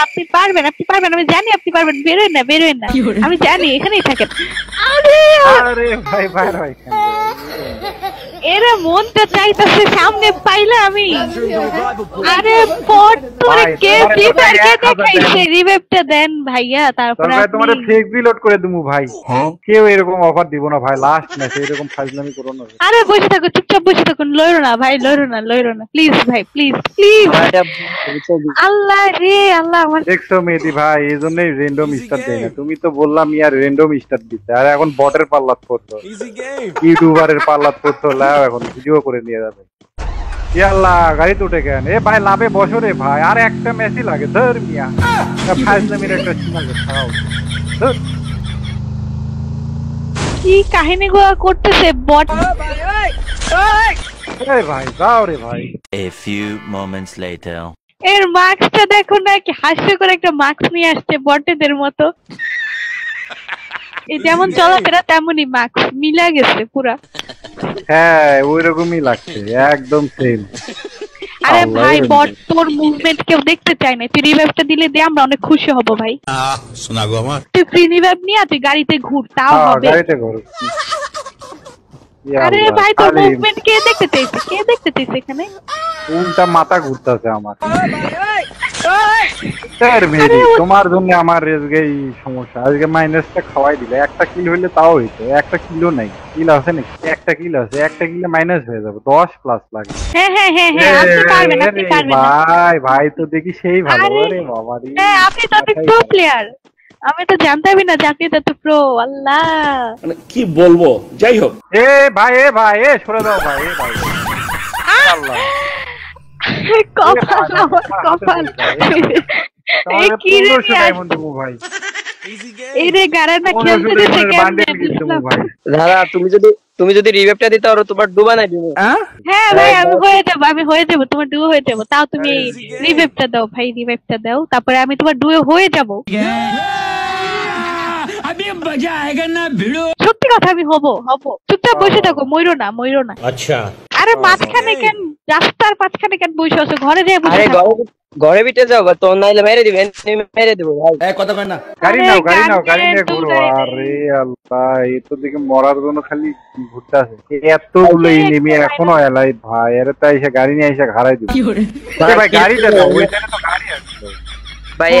আপনি পারবেন, আপনি পারবেন, আমি জানি আপনি পারবেন। বেরোয় না, বেরোয় না, আমি জানি এখানেই থাকেন। আরে আরে ভাই ভাই ভাই এরা মনটা চাইতেছে সামনে পাইলে আমি। আরে পট তোরে কে ফ্লিপার কে দেখাইছে? রিভাইভটা দেন ভাইয়া, তারপর ভাই তোমারে আপনি। ফেক রিলোড করে দিমু ভাই। কেউ এরকম অফার দিব না ভাই, লাস্ট ম্যাচ এরকম ফাজলামি করো না। আরে বসে থাকো, চুপচাপ বসে থাকুন, লড়ো না ভাই, লড়ো না, লড়ো না, প্লিজ ভাই, প্লিজ প্লিজ। আল্লাহ রে আল্লাহ, আমার দেখছো মেহেদি ভাই, এই জন্যই র্যান্ডম স্টার দেয় না। তুমি তো বললাম ইয়ার র্যান্ডম স্টার দিতে, আর এখন বটের পাল্লাত পড়তো, ইউটিউবারের পাল্লাত পড়তো। লাও এখন ভিডিও করে নিয়ে যাবে। ইয়াল্লাহ গাড়িতে উঠে কেন? এ ভাই লাভে বসো রে ভাই, আর একটা ম্যাচই লাগে। ধর মিয়া ফাজলামির একটা সীমা ছাড়াও। ধর কি কাহিনী গুলো করতেছে বট। এ ভাই যাও রে ভাই। A few moments later. এর মাস্কটা দেখো না, কি হাস্যকর একটা মাস্ক নিয়ে আসছে বটেদের মতো। এই যেমন চলাফেরা তেমনই মাস্ক, মিলা গেছে পুরা। হ্যাঁ ওইরকমই লাগছে, একদম সেম। আরে ভাই বট, তোর মুভমেন্ট কেউ দেখতে চায় না, তুই রিভাইভটা দিলে দে, আমরা অনেক খুশি হব ভাই। শোনা গো আমার, তুই ফ্রি রিভাইভ নিয়ে তুই গাড়িতে ঘুর, তাও হবে। গাড়িতে ঘুর। আরে ভাই তোর মুভমেন্ট কে দেখতে চাইছে? কে দেখতে চাইছে এখানে? উল্টা মাথা ঘুরতেছে আমার। তোমার জন্য আমার রেজগেই সমস্যা। আজকে মাইনাসটা খাওয়াই দিলে, একটা কিল হইলে তাও হইতো। একটা কিলও নাই। কিল আছে নাকি? একটা কিল আছে, একটা কিলে মাইনাস হয়ে যাবে, 10 প্লাস লাগে। হ্যাঁ হ্যাঁ হ্যাঁ হ্যাঁ, আপনি পারবেন, আপনি পারবেন। ভাই ভাই তো দেখি সেই ভালো। আরে বাবা রে, হ্যাঁ আপনি তো অনেক প্রো প্লেয়ার। আমি তো জানতামই না যে আপনি তো প্রো। আল্লাহ মানে কি বলবো, যাই হোক। এ ভাই এ ভাই এ সরে দাও ভাই। এ ভাই আল্লাহ কপাল আমার কপাল। এই কি রে ভাই, এই রে গাড়া না খেলতে দিতে কেমনে বুঝলাম। দাদা তুমি যদি রিভাইভটা দিতে পারো তোমার ডুবা নাই দিবো। হ্যাঁ ভাই আমি হয়ে যাব, তোমার ডুও হয়ে যাব। তাও তুমি রিভাইভটা দাও ভাই, রিভাইভটা দাও, তারপরে আমি তোমার ডুও হয়ে যাব। সত্যি কথা, আমি হব। চুপচাপ বসে থাকো, মইরো না, মইরো না। আচ্ছা আরে মাঝখানে কেন, রাস্তার মাঝখানে কেন বসে আছো? ঘরে যাই বসে আরে থাকো। ঘরে বিটে যাও, তো নাইলে মেরে দিবে, মেরে দেবো ভাই। কথা কয় না। গাড়ি নাও গাড়ি নিয়ে ঘুরো। আরে আল্লাহ, এই তো দিকে মরার জন্য খালি ঘুরতে আছে। এতগুলো এনিমি এখনো এলাই ভাই। এর তাই এসে গাড়ি নিয়ে এসে ঘাড়াই দিবে ভাই। গাড়িটা দাও, ওইখানে তো গাড়ি আছে ভাই।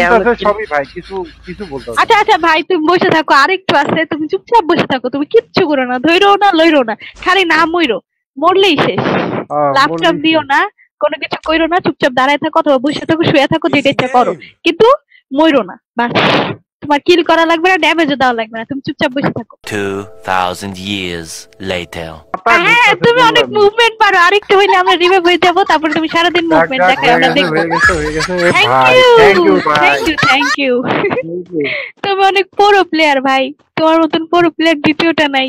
সবই ভাই কিছু বলতে। আচ্ছা আচ্ছা ভাই, তুমি বসে থাকো, আরেকটু আছে, তুমি চুপচাপ বসে থাকো, তুমি কিচ্ছু করো না, ধৈরো না, লইরো না, খালি না মইরো, মরলেই শেষ। ল্যাপটপ দিও না, কোনো কিছু কইরো না, চুপচাপ দাঁড়ায় থাকো অথবা বসে থাকো, শুয়ে থাকো, যেটা ইচ্ছা করো, কিন্তু মইরো না। বাস, তোমার কিল করা লাগবে না, ড্যামেজও দেওয়া লাগবে না, তুমি চুপচাপ বসে থাকো। 2000 years later. হ্যাঁ তুমি অনেক মুভমেন্ট পারো, আরেকটু হইলে আমরা রিভাইভ হয়ে যাবো, তারপরে তুমি সারাদিন মুভমেন্ট দেখাই, আমরা দেখবো। Thank you. তুমি অনেক প্রো প্লেয়ার ভাই, তোমার মতন প্রো প্লেয়ার দ্বিতীয়টা নাই।